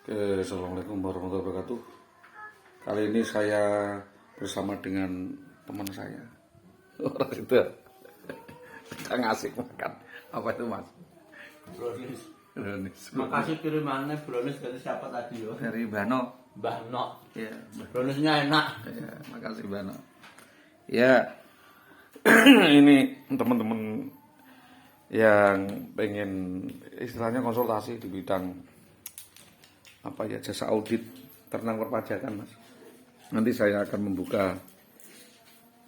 Oke, Assalamualaikum warahmatullahi wabarakatuh. Kali ini saya bersama dengan teman saya. Orang itu kita ngasih makan. Apa itu, Mas? Brownies. Brownies. Makasih kirimannya brownies dari siapa tadi yo? Dari Bano. Mbah Nok. Ya, Browniesnya enak. ya, makasih Bano. Ya, ini teman-teman yang pengen istilahnya konsultasi di bidang apa ya, jasa audit tentang perpajakan, Mas. Nanti saya akan membuka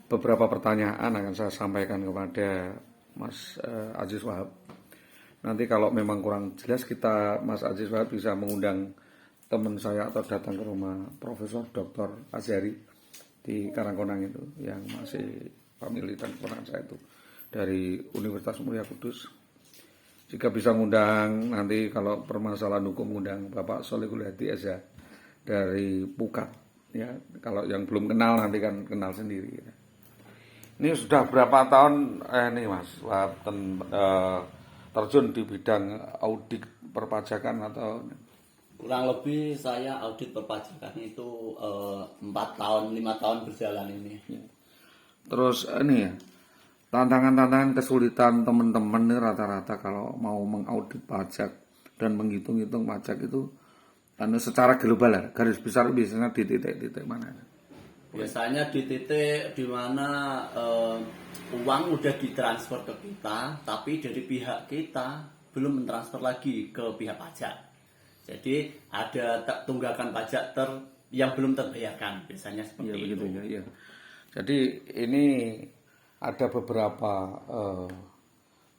beberapa pertanyaan akan saya sampaikan kepada Mas Aziz Wahab. Nanti kalau memang kurang jelas Mas Aziz Wahab bisa mengundang teman saya atau datang ke rumah Profesor Dr. Azhari di Karangkonang itu yang masih famili dan keponakan saya itu dari Universitas Muria Kudus. Jika bisa ngundang nanti kalau permasalahan hukum ngundang Bapak Solikul Hadi Eza dari Pukat ya. Kalau yang belum kenal nanti kan kenal sendiri ya. Ini sudah berapa tahun nih Mas terjun di bidang audit perpajakan atau Kurang lebih saya audit perpajakan itu 4 tahun, 5 tahun berjalan ini. terus ini ya, tantangan-tantangan kesulitan teman-teman nih rata-rata kalau mau mengaudit pajak dan menghitung-hitung pajak itu secara global ya, garis besar biasanya di titik-titik mana? Biasanya di titik di mana uang udah ditransfer ke kita, tapi dari pihak kita belum mentransfer lagi ke pihak pajak. Jadi ada tunggakan pajak yang belum terbayarkan, biasanya seperti Iya, begitu itu. ya. Jadi ini ada beberapa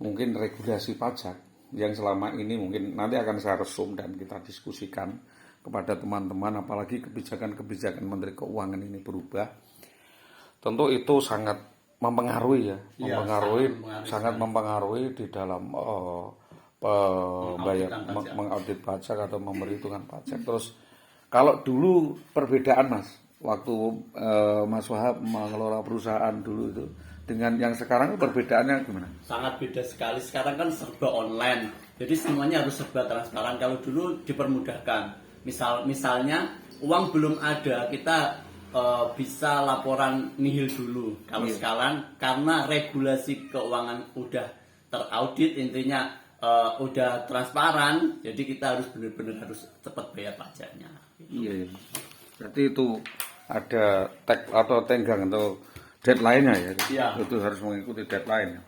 mungkin regulasi pajak yang selama ini mungkin nanti akan saya resum dan kita diskusikan kepada teman-teman, apalagi kebijakan-kebijakan Menteri Keuangan ini berubah. Tentu itu sangat mempengaruhi ya, sangat mempengaruhi di dalam mengaudit pajak atau memperhitungkan pajak. Terus kalau dulu perbedaan Mas, waktu Mas Wahab mengelola perusahaan dulu itu dengan yang sekarang perbedaannya gimana? Sangat beda sekali. Sekarang kan serba online, jadi semuanya harus serba transparan. Kalau dulu dipermudahkan, misalnya uang belum ada, kita bisa laporan nihil dulu. Kalau sekarang karena regulasi keuangan udah teraudit, intinya udah transparan, jadi kita harus benar-benar harus cepat bayar pajaknya. Iya. Berarti itu ada tenggang atau deadline-nya ya. Iya. Itu harus mengikuti deadline.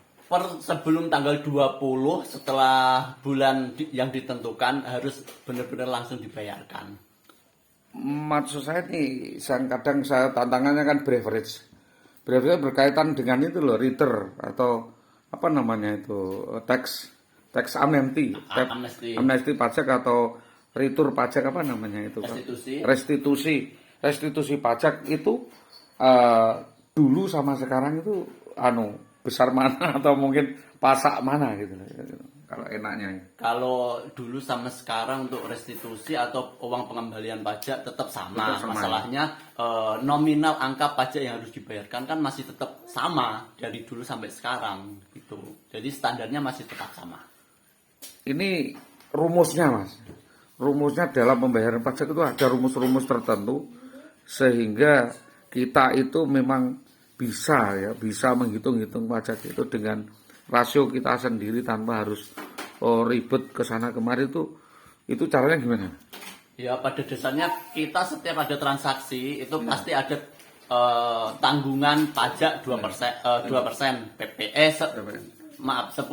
Sebelum tanggal 20 setelah bulan yang ditentukan harus benar-benar langsung dibayarkan. Maksud saya nih, kadang saya tantangannya kan beverage. Beverage berkaitan dengan itu loh, reader atau apa namanya itu, tax amnesty, amnesty pajak atau retur pajak apa namanya itu? Restitusi pajak itu dulu sama sekarang itu besar mana atau mungkin pasak mana gitu kalau enaknya. Kalau dulu sama sekarang untuk restitusi atau uang pengembalian pajak tetap sama. Masalahnya nominal angka pajak yang harus dibayarkan kan masih tetap sama dari dulu sampai sekarang gitu. Jadi standarnya masih tetap sama. Ini rumusnya Mas. Rumusnya dalam pembayaran pajak itu ada rumus-rumus tertentu sehingga kita itu memang bisa menghitung-hitung pajak itu dengan rasio kita sendiri tanpa harus ribet ke sana kemari. Itu caranya gimana? Ya pada dasarnya kita setiap ada transaksi itu pasti ada tanggungan pajak 2% PPS, maaf 10%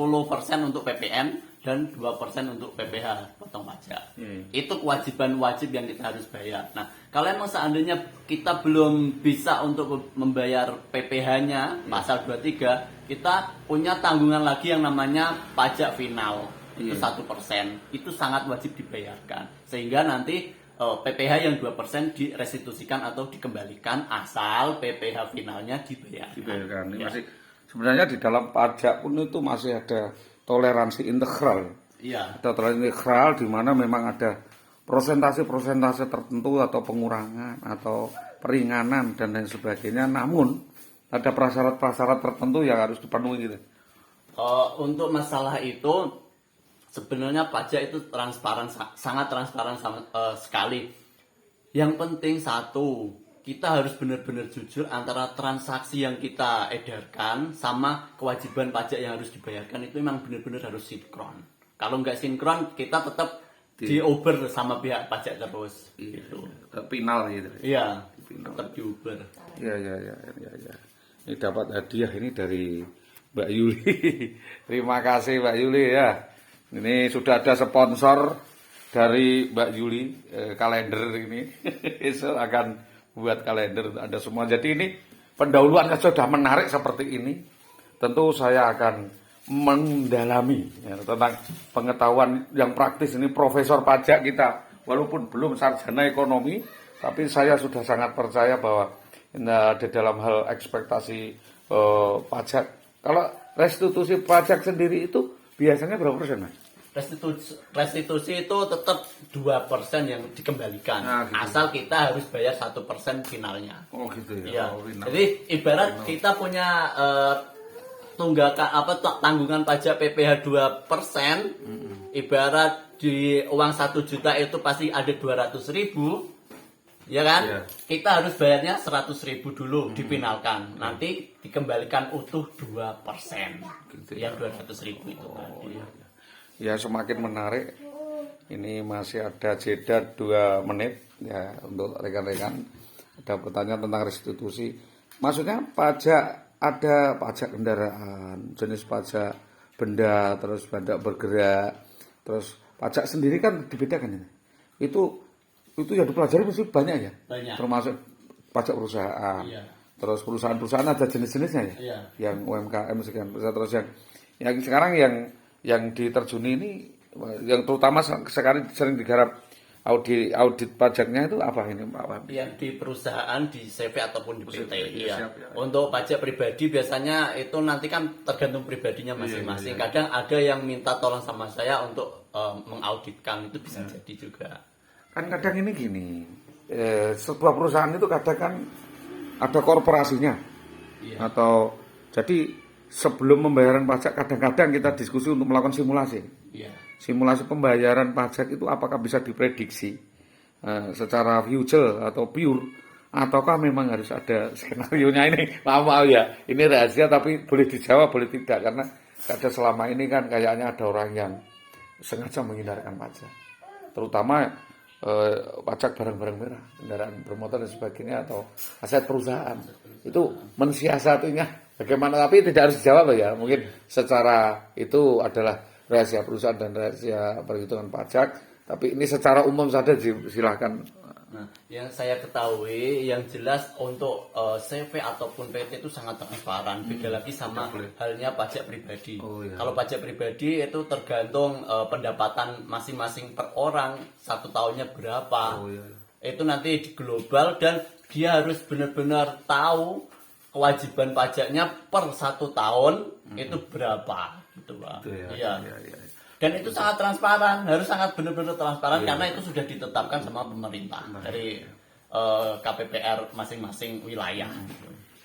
untuk PPN dan 2% untuk PPH potong pajak. Itu kewajiban wajib yang kita harus bayar. Nah, kalau emang seandainya kita belum bisa untuk membayar PPH-nya pasal 23, kita punya tanggungan lagi yang namanya pajak final. Itu 1%. Itu sangat wajib dibayarkan. Sehingga nanti PPH yang 2% direstitusikan atau dikembalikan asal PPH finalnya dibayarkan. Ya. Masih sebenarnya di dalam pajak pun itu masih ada toleransi integral. Iya. Ada toleransi integral di mana memang ada prosentase tertentu atau pengurangan atau peringanan dan lain sebagainya. Namun ada prasyarat-prasyarat tertentu yang harus dipenuhi gitu. Untuk masalah itu sebenarnya pajak itu transparan, sangat transparan sekali. Yang penting satu, kita harus benar-benar jujur antara transaksi yang kita edarkan sama kewajiban pajak yang harus dibayarkan itu memang benar-benar harus sinkron. Kalau nggak sinkron, kita tetap dioper sama pihak pajak terus. Gitu. Final gitu. Iya, tetap dioper. Iya. Ini dapat hadiah ini dari Mbak Yuli. Terima kasih Mbak Yuli ya. Ini sudah ada sponsor dari Mbak Yuli, kalender ini. Esok akan buat kalender untuk Anda semua. Jadi ini pendahuluannya sudah menarik seperti ini. Tentu saya akan mendalami ya, tentang pengetahuan yang praktis. Ini profesor pajak kita, walaupun belum sarjana ekonomi, tapi saya sudah sangat percaya bahwa ada dalam hal ekspektasi pajak. Kalau restitusi pajak sendiri itu biasanya berapa persen, Mas? Restitusi itu tetap 2% yang dikembalikan. Nah, gitu. Asal kita harus bayar 1% finalnya. Oh gitu ya. Iya. Oh, final. Jadi ibarat kita punya tanggungan pajak PPh 2%, ibarat di uang 1 juta itu pasti ada 200.000, ya kan? Iya. Kita harus bayarnya 100.000 dulu dipinalkan, nanti dikembalikan utuh 2%, Gitu yang 200.000 itu tadi. Ya semakin menarik. Ini masih ada jeda 2 menit ya untuk rekan-rekan. Ada pertanyaan tentang restitusi. Maksudnya pajak, ada pajak kendaraan, jenis pajak benda, terus pajak bergerak, terus pajak sendiri kan dibedakan ini. Itu yang dipelajari mesti banyak ya. Banyak. Termasuk pajak perusahaan. Iya. Terus perusahaan ada jenis-jenisnya ya. Iya. Yang UMKM sekian besar, terus yang sekarang yang diterjuni ini, yang terutama sekarang sering digarap audit pajaknya itu apa ini Pak Wahab? Yang di perusahaan, di CV ataupun di PT. Iya. siap, ya. Untuk pajak pribadi biasanya itu nanti kan tergantung pribadinya masing-masing. Iya. Kadang ada yang minta tolong sama saya untuk mengauditkan, itu bisa jadi juga. Kan kadang ini gini, sebuah perusahaan itu kadang kan ada korporasinya. Iya. Atau jadi sebelum pembayaran pajak kadang-kadang kita diskusi untuk melakukan simulasi. Iya. Simulasi pembayaran pajak itu apakah bisa diprediksi secara future atau pure, ataukah memang harus ada skenario-nya ini? Maaf ya, ini rahasia tapi boleh dijawab boleh tidak, karena kadang selama ini kan kayaknya ada orang yang sengaja menghindarkan pajak, terutama pajak barang-barang merah, kendaraan bermotor dan sebagainya, atau aset perusahaan. Itu mensiasatinya bagaimana, tapi tidak harus dijawab ya, mungkin secara itu adalah rahasia perusahaan dan rahasia perhitungan pajak, tapi ini secara umum saja silahkan. Nah, yang saya ketahui, yang jelas untuk CV ataupun PT itu sangat transparan. Beda lagi sama halnya pajak pribadi. Oh, iya. Kalau pajak pribadi itu tergantung pendapatan masing-masing per orang, 1 tahunnya berapa. Oh, iya. Itu nanti di global dan dia harus benar-benar tahu kewajiban pajaknya per 1 tahun itu berapa, gitu Pak. Itu Iya. iya. Dan itu sangat transparan, harus sangat benar-benar transparan karena itu sudah ditetapkan sama pemerintah dari KPPR masing-masing wilayah.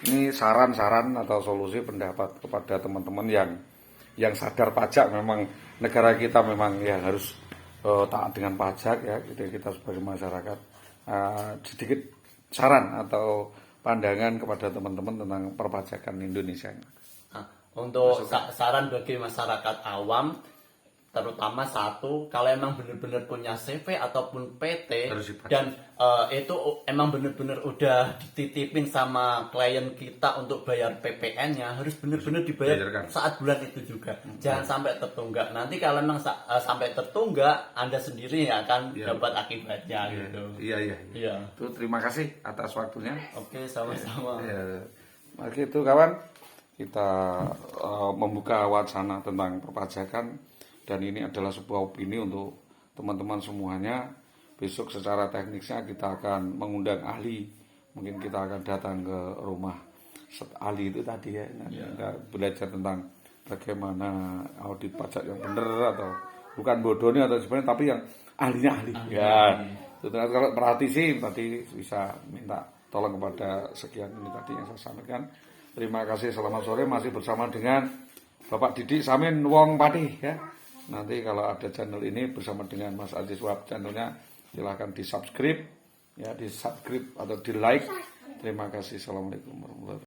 Ini saran-saran atau solusi pendapat kepada teman-teman yang sadar pajak. Memang negara kita memang ya harus taat dengan pajak ya, kita sebagai masyarakat. Sedikit saran atau pandangan kepada teman-teman tentang perpajakan Indonesia. Nah, untuk saran bagi masyarakat awam, terutama satu, kalau emang benar-benar punya CV ataupun PT dan itu emang benar-benar udah dititipin sama klien kita untuk bayar PPN-nya, harus benar-benar dibayar saat bulan itu juga. Jangan sampai tertunggak. Nanti kalau emang sampai tertunggak, Anda sendiri yang akan dapat akibatnya gitu. Iya. Itu terima kasih atas waktunya. Oke, sama-sama. Mari itu kawan, kita membuka wacana tentang perpajakan. Dan ini adalah sebuah opini untuk teman-teman semuanya. Besok secara teknisnya kita akan mengundang ahli. Mungkin kita akan datang ke rumah ahli itu tadi ya. Kita belajar tentang bagaimana audit pajak yang benar, atau bukan bodohnya atau sebagainya, tapi yang ahlinya ahli. Ya. Kalau praktisi tadi bisa minta tolong kepada sekian ini tadi yang saya sampaikan. Terima kasih, selamat sore, masih bersama dengan Bapak Didik Samin Wong Pati ya. Nanti kalau ada channel ini bersama dengan Mas Aziz Wahab channelnya, silahkan di subscribe, ya di subscribe atau di like. Terima kasih. Assalamualaikum warahmatullahi wabarakatuh.